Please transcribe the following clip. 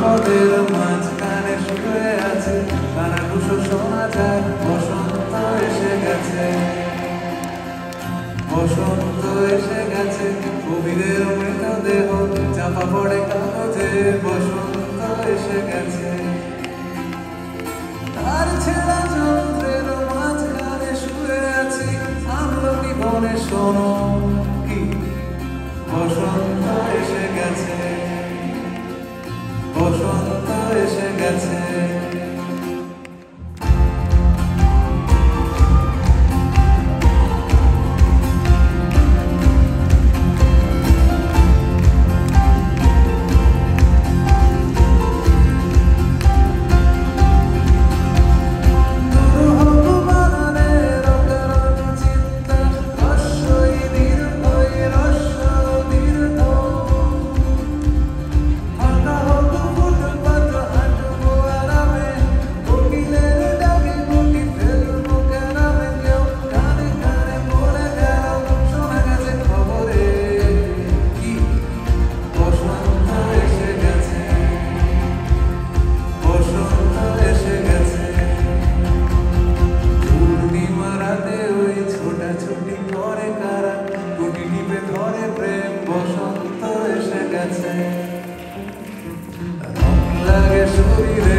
পদের মাঝখানে শুয়ে আছে, কানাঘুষো শোনা যায়, বসন্ত এসে গেছে, বসন্ত এসে গেছে। কবিদের মৃতদেহ চাপা পড়ে কাগজে, বসন্ত এসে গেছে। তার ছেঁড়া যন্ত্রের মাঝখানে শুয়ে আছি, আমলকি বনে শোনো কি, বসন্ত এসে গেছে, বসন্ত এসে গেছে। বসন্ত এসে গেছে, রং লাগে শরীরে